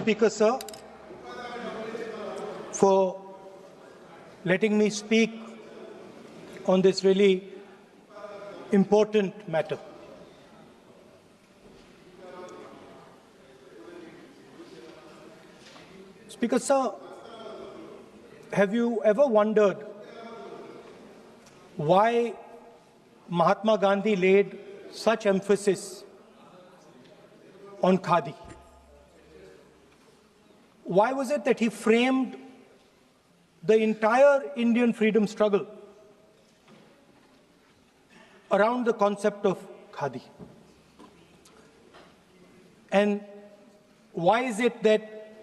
Speaker, sir, for letting me speak on this really important matter. Speaker, sir, have you ever wondered why Mahatma Gandhi laid such emphasis on khadi? Why was it that he framed the entire Indian freedom struggle around the concept of khadi? And why is it that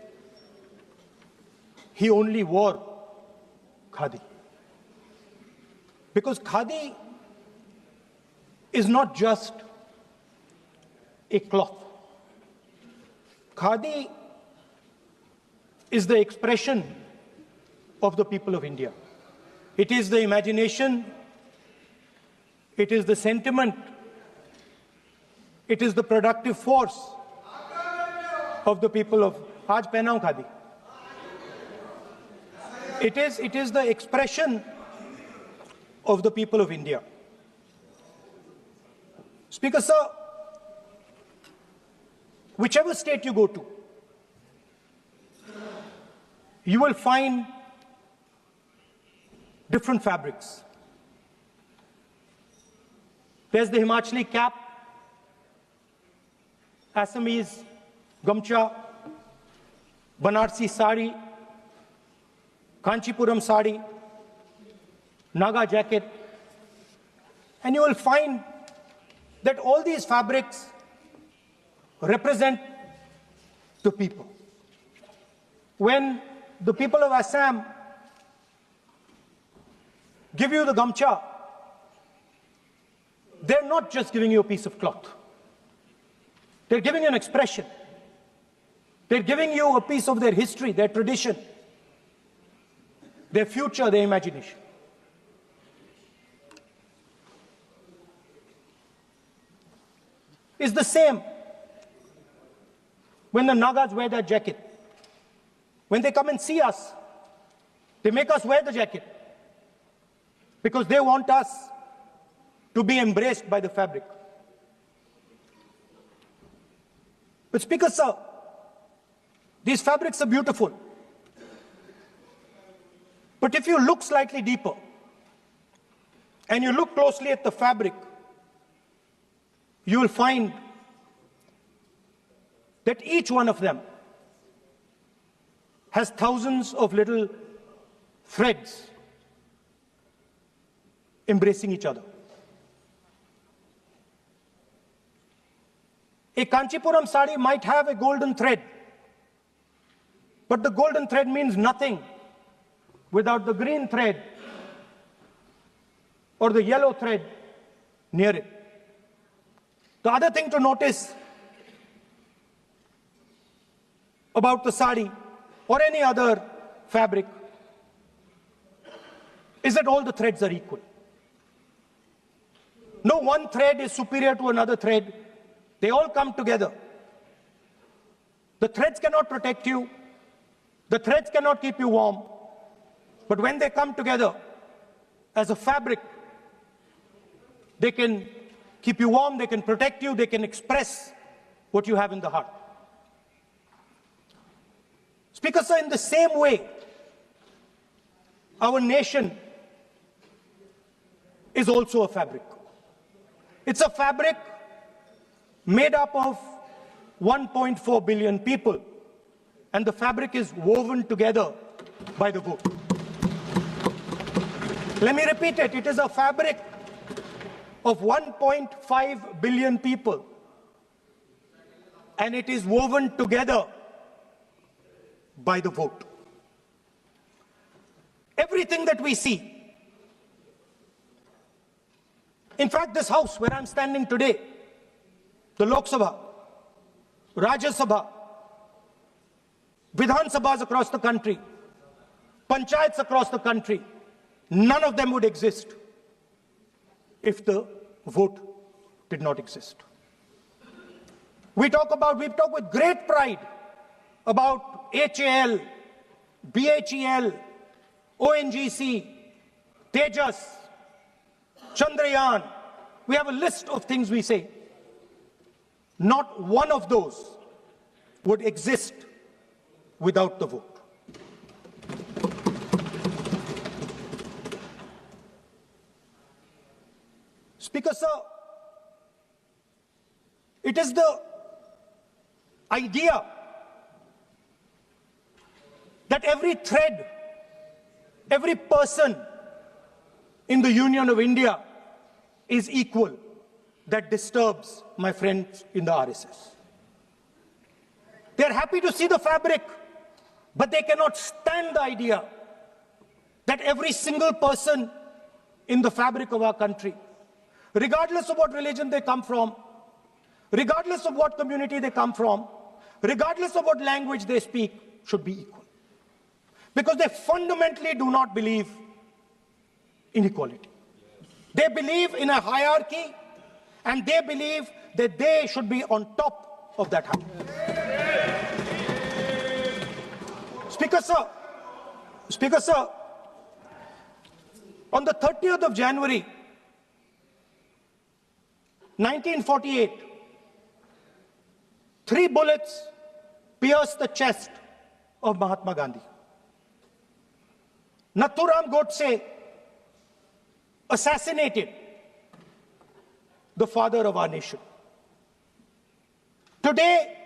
he only wore khadi? Because khadi is not just a cloth. Khadi is the expression of the people of India. It is the imagination, it is the sentiment, it is the productive force of the people of Aaj pehnaun khadi. It is the expression of the people of India. Speaker, sir, whichever state you go to, you will find different fabrics. There's the Himachali cap, Assamese gamcha, Banarsi sari, Kanchipuram sari, Naga jacket, and you will find that all these fabrics represent the people. When the people of Assam give you the gamcha, they're not just giving you a piece of cloth. They're giving you an expression. They're giving you a piece of their history, their tradition, their future, their imagination. It's the same when the Nagas wear that jacket. When they come and see us, they make us wear the jacket because they want us to be embraced by the fabric. But Speaker, sir, these fabrics are beautiful. But if you look slightly deeper and you look closely at the fabric, you will find that each one of them has thousands of little threads embracing each other. A Kanchipuram sari might have a golden thread, but the golden thread means nothing without the green thread or the yellow thread near it. The other thing to notice about the sari or any other fabric is that all the threads are equal. No one thread is superior to another thread. They all come together. The threads cannot protect you. The threads cannot keep you warm. But when they come together as a fabric, they can keep you warm, they can protect you, they can express what you have in the heart. Speaker, sir, in the same way, our nation is also a fabric. It's a fabric made up of 1.4 billion people, and the fabric is woven together by the vote. Let me repeat it. It is a fabric of 1.5 billion people, and it is woven together by the vote. Everything that we see, in fact, this house where I'm standing today, the Lok Sabha, Rajya Sabha, Vidhan Sabhas across the country, Panchayats across the country, none of them would exist if the vote did not exist. We talk with great pride about HAL, BHEL, ONGC, Tejas, Chandrayaan. We have a list of things we say. Not one of those would exist without the vote. Speaker, sir, it is the idea that every thread, every person in the Union of India is equal that disturbs my friends in the RSS. They are happy to see the fabric, but they cannot stand the idea that every single person in the fabric of our country, regardless of what religion they come from, regardless of what community they come from, regardless of what language they speak, should be equal. Because they fundamentally do not believe in equality. They believe in a hierarchy, and they believe that they should be on top of that hierarchy. Speaker, sir, on the 30th of January, 1948, 3 bullets pierced the chest of Mahatma Gandhi. Nathuram Godse assassinated the father of our nation. Today,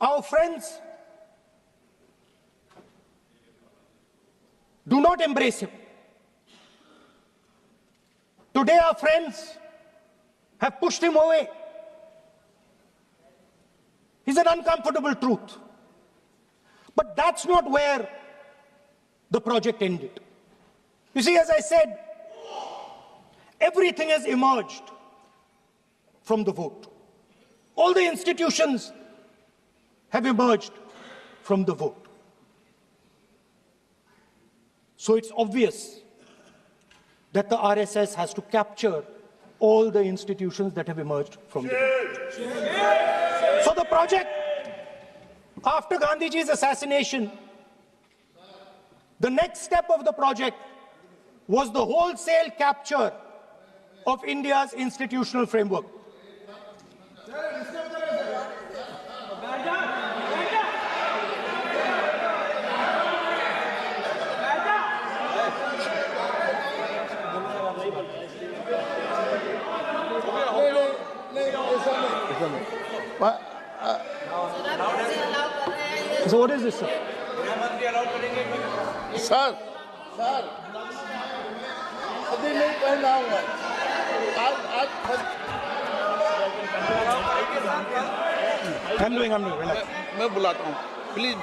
our friends do not embrace him. Today, our friends have pushed him away. He's an uncomfortable truth. But that's not where the project ended. You see, as I said, everything has emerged from the vote. All the institutions have emerged from the vote. So it's obvious that the RSS has to capture all the institutions that have emerged from the vote. So the project, after Gandhiji's assassination, the next step of the project was the wholesale capture of India's institutional framework. So what is this, sir? Sir, अभी नहीं पहना हुआ आज I'm doing. मैं बुलाता हूँ please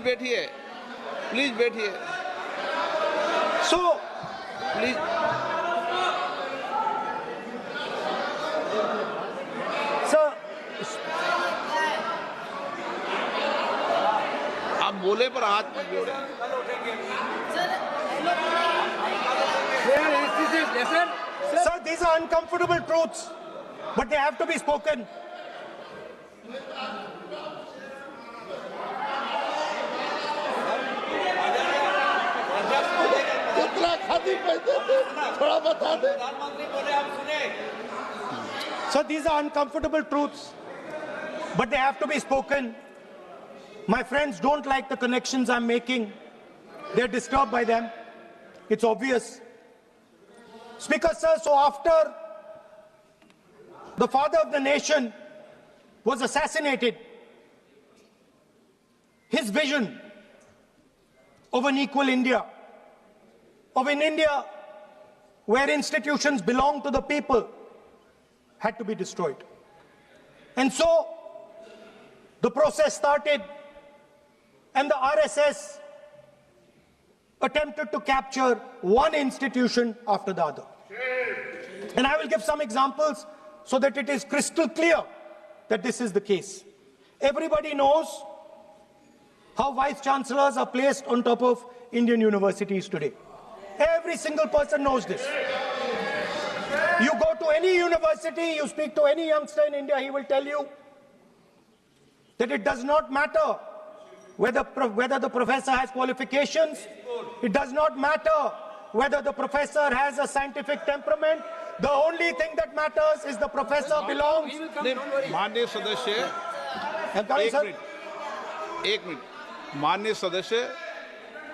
बैठिए So, please sir, आप बोले पर हाथ मत जोड़े sir, these are uncomfortable truths, but they have to be spoken. थोड़ा बता दे So these are uncomfortable truths, but they have to be spoken. My friends don't like the connections I'm making. They're disturbed by them. It's obvious. Speaker, sir, so after the father of the nation was assassinated, his vision of an equal India, of an India where institutions belong to the people, had to be destroyed. And so the process started, and the RSS attempted to capture one institution after the other. And I will give some examples so that it is crystal clear that this is the case. Everybody knows how vice chancellors are placed on top of Indian universities today. Every single person knows this. You go to any university, you speak to any youngster in India, he will tell you that it does not matter whether the professor has qualifications, it does not matter whether the professor has a scientific temperament. The only thing that matters is the professor belongs. माननीय सदस्य एक minute माननीय सदस्य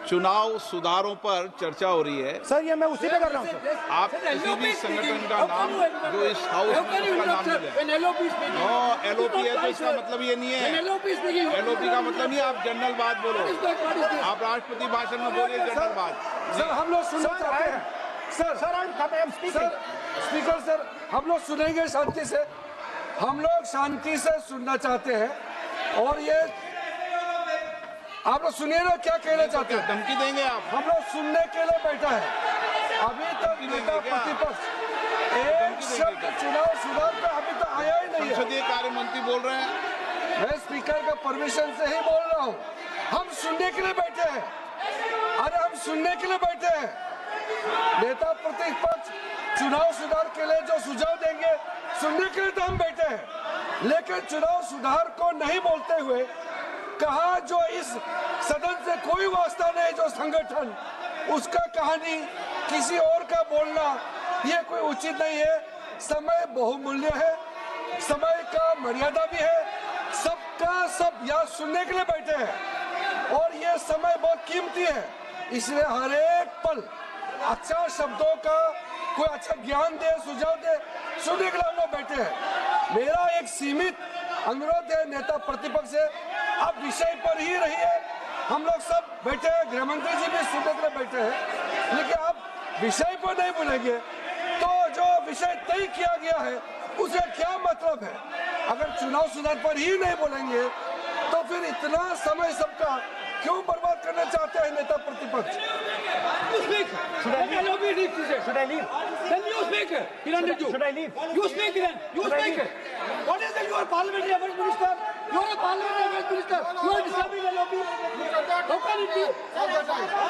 चुनाव सुधारों पर चर्चा हो रही है। सर ये मैं उसी पे कर रहा हूँ सर। आप किसी भी संगठन का नाम जो इस हाउस में उसका नाम ले एलओपी है तो इसका मतलब ये नहीं है। एलओपी का मतलब नहीं, आप जनरल बात बोलो, आप राष्ट्रपति भाषण में बोलिए जनरल बात। सर हम लोग सुनना चाहते हैं। सर स्पीकर सर हम लोग सुनेंगे शांति से, हम लोग शांति से सुनना चाहते हैं। और ये आप लोग सुनिए ना क्या कहना चाहते हैं। धमकी देंगे आप? हम लोग सुनने के लिए बैठा है। अभी तक नेता प्रतिपक्ष एक शब्द चुनाव सुधार पे अभी तो आया ही नहीं है। संसदीय कार्य मंत्री बोल रहे हैं। मैं स्पीकर का परमिशन से ही बोल रहा हूँ। हम सुनने के लिए बैठे हैं। अरे हम सुनने के लिए बैठे हैं। नेता प्रतिपक्ष चुनाव सुधार के लिए जो सुझाव देंगे सुनने के लिए तो हम बैठे हैं, लेकिन चुनाव सुधार को नहीं बोलते हुए कहा जो इस सदन से कोई वास्ता नहीं, जो संगठन उसका कहानी किसी और का बोलना ये कोई उचित नहीं है। समय बहुमूल्य है, समय का मर्यादा भी है, सबका सब यहाँ सुनने के लिए बैठे हैं और ये समय बहुत कीमती है। इसलिए हर एक पल अच्छा शब्दों का कोई अच्छा ज्ञान दे, सुझाव दे, सुनने के लिए हम लोग बैठे हैं। मेरा एक सीमित अनुरोध है नेता प्रतिपक्ष से, आप विषय पर ही रहिए। हम लोग सब बैठे हैं, गृह मंत्री जी भी सुनने के लिए बैठे हैं, लेकिन आप विषय पर नहीं बोलेंगे तो जो विषय तय किया गया है उसका क्या मतलब है। अगर चुनाव सुधार पर ही नहीं बोलेंगे तो फिर इतना समय सबका क्यों बर्बाद करना चाहते हैं नेता प्रतिपक्ष। Should I leave? Then you speak. Should I leave? You speak then. You speak. What is it? You are parliamentary affairs minister. You are a parliamentary affairs minister. You are disturbing the lobby. How can it be?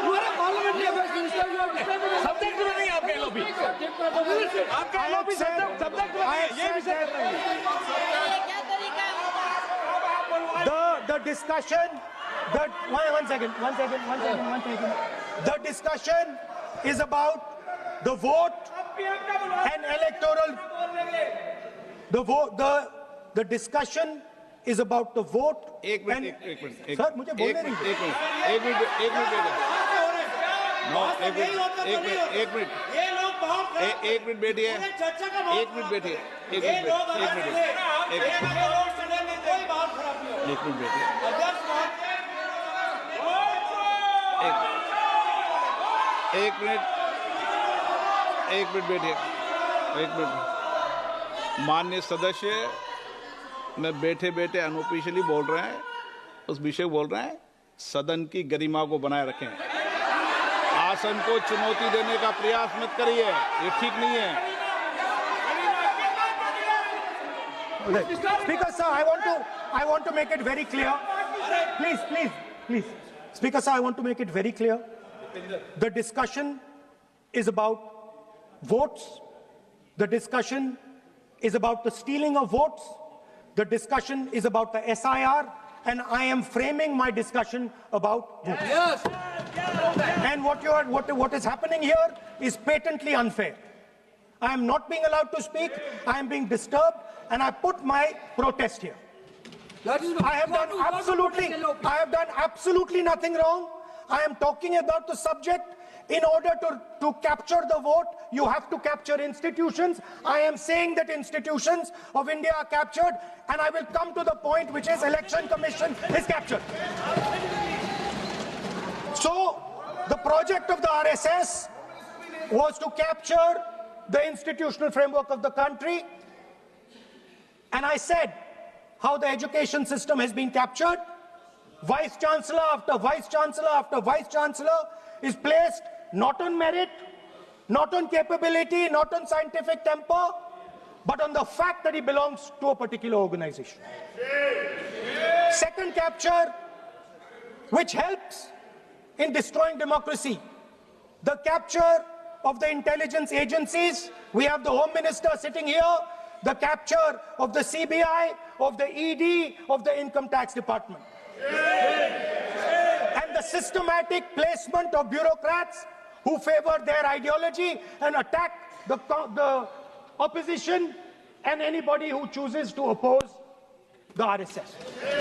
You are a parliamentary affairs minister. You are disturbing the Subject में नहीं आपके lobby. आपका lobby subject में नहीं है. ये विषय कर रहे हैं. The discussion. One second. The discussion is about the vote and electoral. The discussion is about the vote. एक मिनट सर मुझे बोलने नहीं दो। एक मिनट बैठिए। एक मिनट बैठिए। माननीय सदस्य मैं बैठे बैठे अनऑफिशियली बोल रहे हैं, उस विषय बोल रहे हैं। सदन की गरिमा को बनाए रखें, आसन को चुनौती देने का प्रयास मत करिए, ये ठीक नहीं है। Speaker sir, I want to make it very clear. Please. Speaker sir, I want to make it very clear. The discussion is about votes. The discussion is about the stealing of votes. The discussion is about the SIR, and I am framing my discussion about votes. Yes. And what is happening here is patently unfair. I am not being allowed to speak. I am being disturbed, and I put my protest here. I have done absolutely nothing wrong. I am talking about the subject. In order to capture the vote, you have to capture institutions. I am saying that institutions of India are captured, and I will come to the point, which is Election Commission is captured. So, the project of the RSS was to capture the institutional framework of the country, and I said how the education system has been captured. Vice Chancellor after Vice Chancellor after Vice Chancellor is placed not on merit, not on capability, not on scientific temper, but on the fact that he belongs to a particular organization. Second capture, which helps in destroying democracy, the capture of the intelligence agencies. We have the Home Minister sitting here. The capture of the CBI, of the ED, of the Income Tax Department. And the systematic placement of bureaucrats who favor their ideology and attack the opposition and anybody who chooses to oppose the RSS.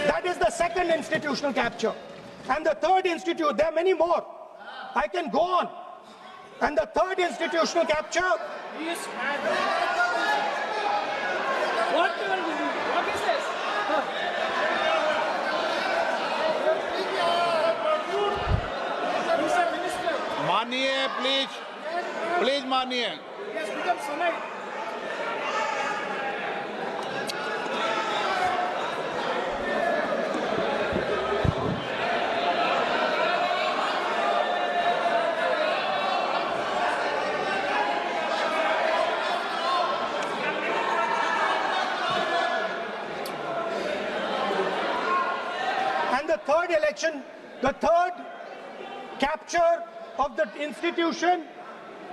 That is the second institutional capture. And the third there are many more. I can go on. And the third institutional capture. What is this? Mr. Minister. मानिए please मानिए. It has become sonite. The third capture of the institution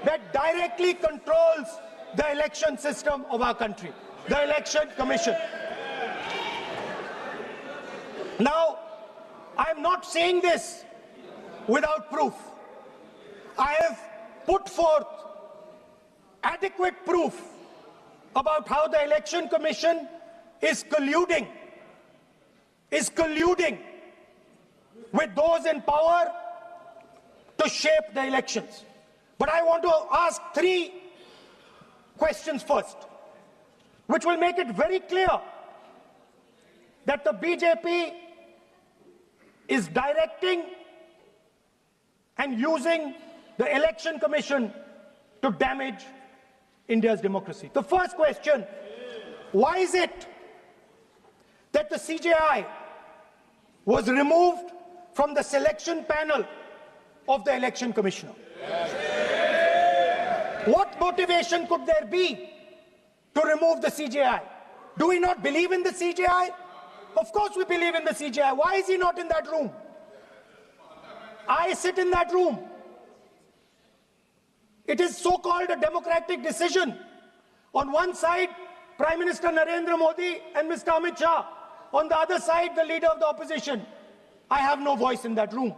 that directly controls the election system of our country, the Election Commission. Now, I'm not saying this without proof. I have put forth adequate proof about how the Election Commission is colluding with those in power to shape the elections. But I want to ask three questions first, which will make it very clear that the BJP is directing and using the Election Commission to damage India's democracy. The first question, why is it that the CJI was removed from the selection panel of the Election Commissioner? What motivation could there be to remove the CJI? Do we not believe in the CJI? Of course we believe in the CJI. Why is he not in that room? I sit in that room. It is so-called a democratic decision. On one side, Prime Minister Narendra Modi and Mr. Amit Shah. On the other side, the leader of the opposition. I have no voice in that room.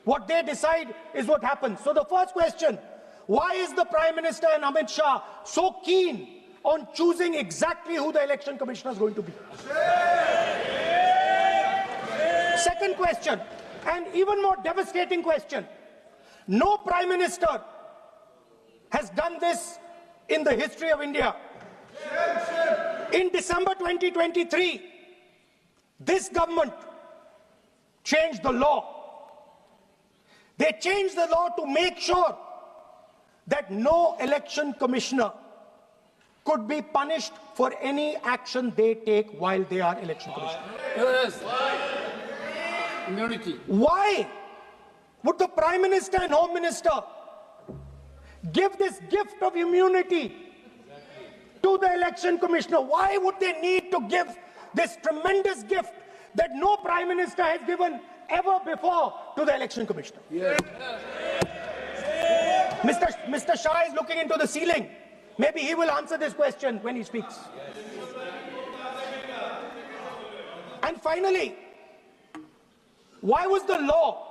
What they decide is what happens. So the first question, why is the Prime Minister and Amit Shah so keen on choosing exactly who the Election Commissioner is going to be? Second question, and even more devastating question. No Prime Minister has done this in the history of India. In December 2023, this government changed the law. They changed the law to make sure that no election commissioner could be punished for any action they take while they are election commissioner. Yes. Immunity. Why would the Prime Minister and Home Minister give this gift of immunity to the election commissioner? Why would they need to give this tremendous gift that no Prime Minister has given ever before to the election commissioner? Yes. Mr. Shah is looking into the ceiling. Maybe he will answer this question when he speaks. And finally, why was the law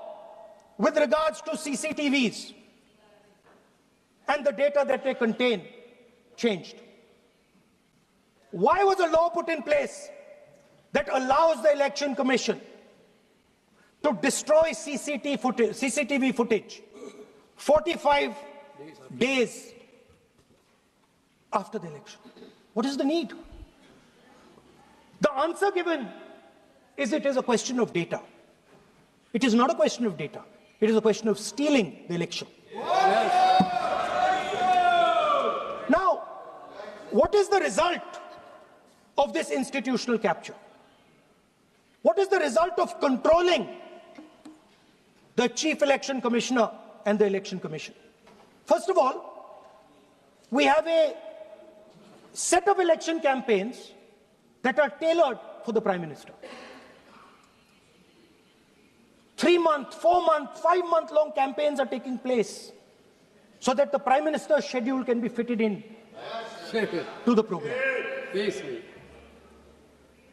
with regards to CCTVs and the data that they contain changed? Why was a law put in place that allows the Election Commission to destroy CCTV footage 45 days after the election? What is the need? The answer given is it is a question of data. It is not a question of data. It is a question of stealing the election. Now, what is the result of this institutional capture? What is the result of controlling the Chief Election Commissioner and the Election Commission? First of all, we have a set of election campaigns that are tailored for the Prime Minister. 3-month, 4-month, 5-month long campaigns are taking place so that the Prime Minister's schedule can be fitted in to the program.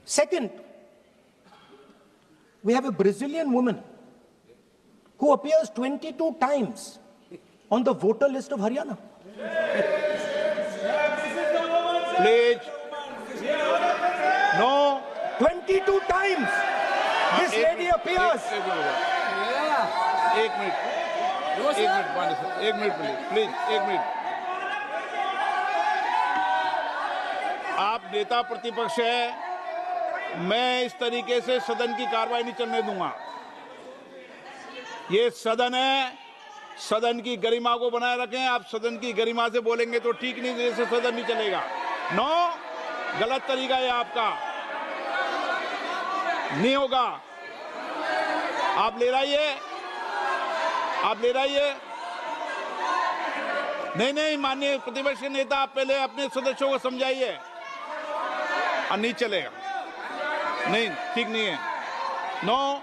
Second, we have a Brazilian woman who appears 22 times on the voter list of Haryana. Please. No. 22 times this lady appears. एक minute please एक minute. आप नेता प्रतिपक्ष है, मैं इस तरीके से सदन की कार्रवाई नहीं चलने दूंगा। ये सदन है, सदन की गरिमा को बनाए रखें। आप सदन की गरिमा से बोलेंगे तो ठीक नहीं, जैसे सदन नहीं चलेगा। नो, गलत तरीका है आपका, नहीं होगा। आप ले रहिए, नहीं माननीय प्रतिपक्ष के नेता, आप पहले अपने सदस्यों को समझाइए। नहीं चलेगा, नहीं, ठीक नहीं है। नो,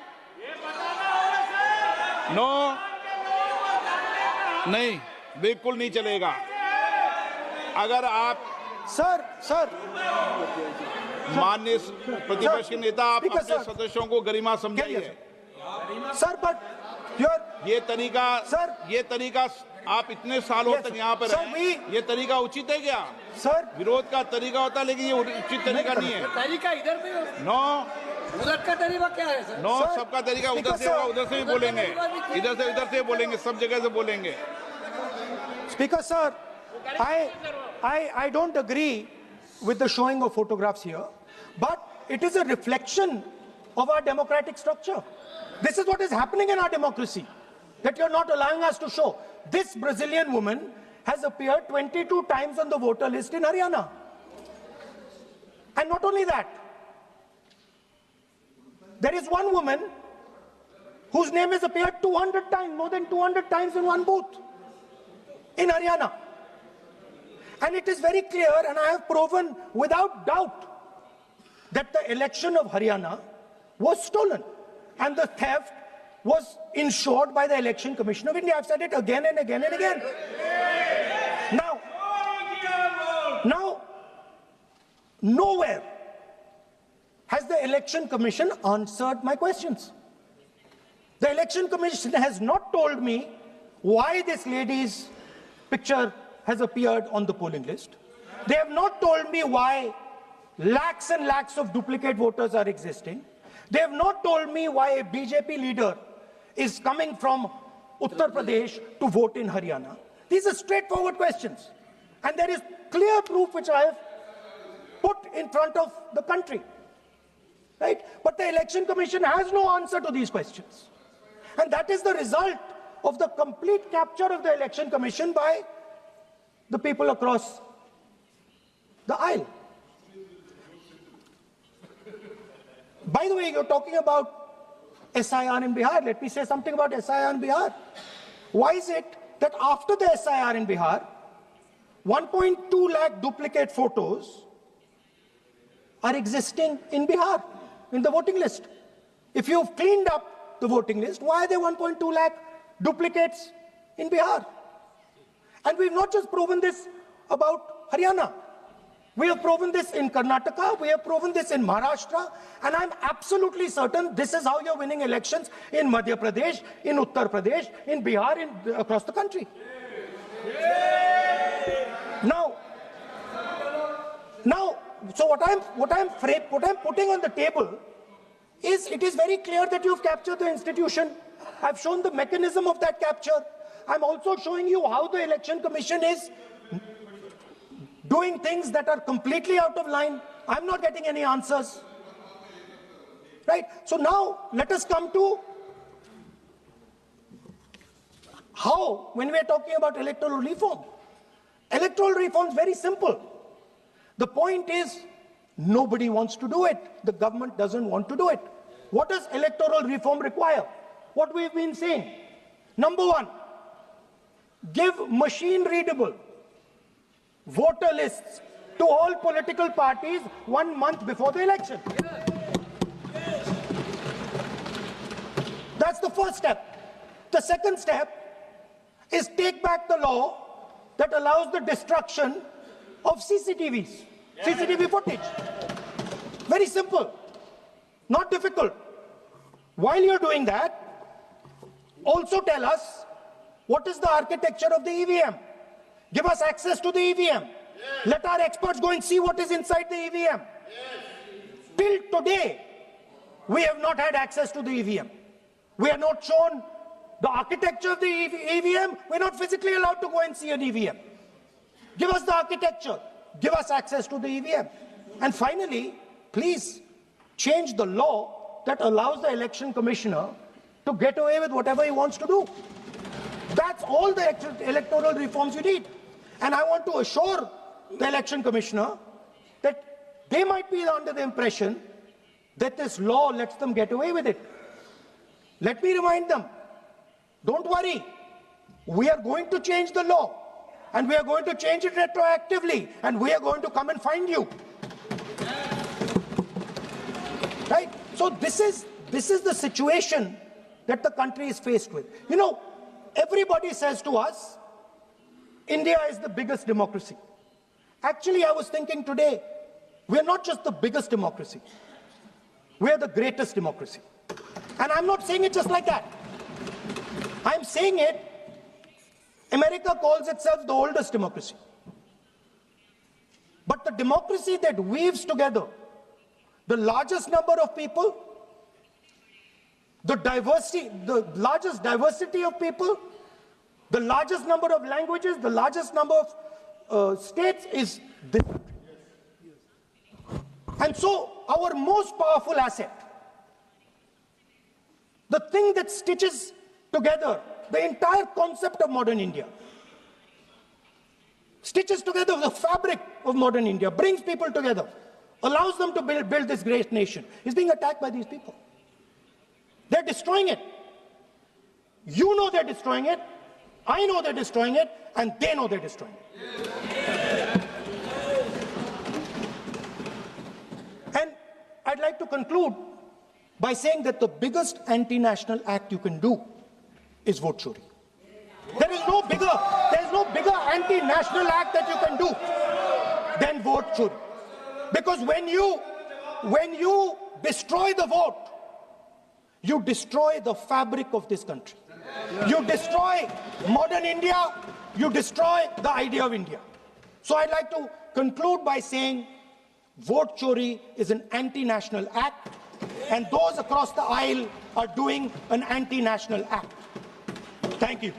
नहीं, बिल्कुल नहीं चलेगा। अगर आप सर माननीय प्रतिपक्ष के नेता, आप अपने सदस्यों को गरिमा समझाइए। सर, बट ये तरीका आप इतने सालों तक यहाँ पर हैं, ये तरीका उचित है क्या? सर, विरोध का तरीका होता है, लेकिन ये उचित तरीका नहीं है। तरीका इधर भी हो। नो, उधर का तरीका क्या है सर? नो, सबका तरीका उधर से होगा, उधर से भी बोलेंगे, इधर से बोलेंगे, सब जगह से बोलेंगे। Speaker sir, I don't agree with the showing of photographs here, but it is a reflection of our democratic structure. This is what is happening in our democracy, that you're not allowing us to show. This Brazilian woman has appeared 22 times on the voter list in Haryana. And not only that, there is one woman whose name has appeared 200 times, more than 200 times in one booth in Haryana. And it is very clear, and I have proven without doubt, that the election of Haryana was stolen and the theft was ensured by the Election Commission of India. I've said it again and again and again. Now, nowhere has the Election Commission answered my questions. The Election Commission has not told me why this lady's picture has appeared on the polling list. They have not told me why lakhs and lakhs of duplicate voters are existing. They have not told me why a BJP leader is coming from Uttar Pradesh to vote in Haryana. These are straightforward questions. And there is clear proof which I have put in front of the country. Right? But the Election Commission has no answer to these questions. And that is the result of the complete capture of the Election Commission by the people across the aisle. By the way, you're talking about SIR in Bihar. Let me say something about SIR in Bihar. Why is it that after the SIR in Bihar, 1.2 lakh duplicate photos are existing in Bihar, in the voting list? If you've cleaned up the voting list, why are there 1.2 lakh duplicates in Bihar? And we've not just proven this about Haryana. We have proven this in Karnataka, we have proven this in Maharashtra, and I'm absolutely certain this is how you're winning elections in Madhya Pradesh, in Uttar Pradesh, in Bihar, across the country. Now, so what I'm putting on the table is, it is very clear that you've captured the institution. I've shown the mechanism of that capture. I'm also showing you how the Election Commission is doing things that are completely out of line. I'm not getting any answers. Right? So now, let us come to how, when we're talking about electoral reform. Electoral reform is very simple. The point is, nobody wants to do it. The government doesn't want to do it. What does electoral reform require? What we've been saying. Number one, give machine-readable voter lists to all political parties 1 month before the election. That's the first step. The second step is take back the law that allows the destruction of CCTV footage. Very simple, not difficult. While you're doing that, also tell us what is the architecture of the EVM. Give us access to the EVM. Let our experts go and see what is inside the EVM. Till today, we have not had access to the EVM. We are not shown the architecture of the EVM. We're not physically allowed to go and see an EVM. Give us the architecture. Give us access to the EVM. And finally, please change the law that allows the election commissioner to get away with whatever he wants to do. That's all the electoral reforms you need. And I want to assure the election commissioner that they might be under the impression that this law lets them get away with it. Let me remind them, don't worry, we are going to change the law, and we are going to change it retroactively, and we are going to come and find you. Right? So this is the situation that the country is faced with. You know, everybody says to us, India is the biggest democracy. Actually, I was thinking today, we're not just the biggest democracy, we're the greatest democracy. And I'm not saying it just like that. I'm saying it, America calls itself the oldest democracy. But the democracy that weaves together the largest number of people, the largest diversity of people, the largest number of languages, the largest number of states is this. And so our most powerful asset, the thing that stitches together the entire concept of modern India, stitches together the fabric of modern India, brings people together, allows them to build this great nation, is being attacked by these people. They're destroying it. You know they're destroying it. I know they're destroying it, and they know they're destroying it. And I'd like to conclude by saying that the biggest anti-national act you can do is vote chori. There is no bigger anti-national act that you can do than vote chori. Because when you destroy the vote, you destroy the fabric of this country. You destroy modern India, you destroy the idea of India. So I'd like to conclude by saying vote chori is an anti-national act, and those across the aisle are doing an anti-national act. Thank you.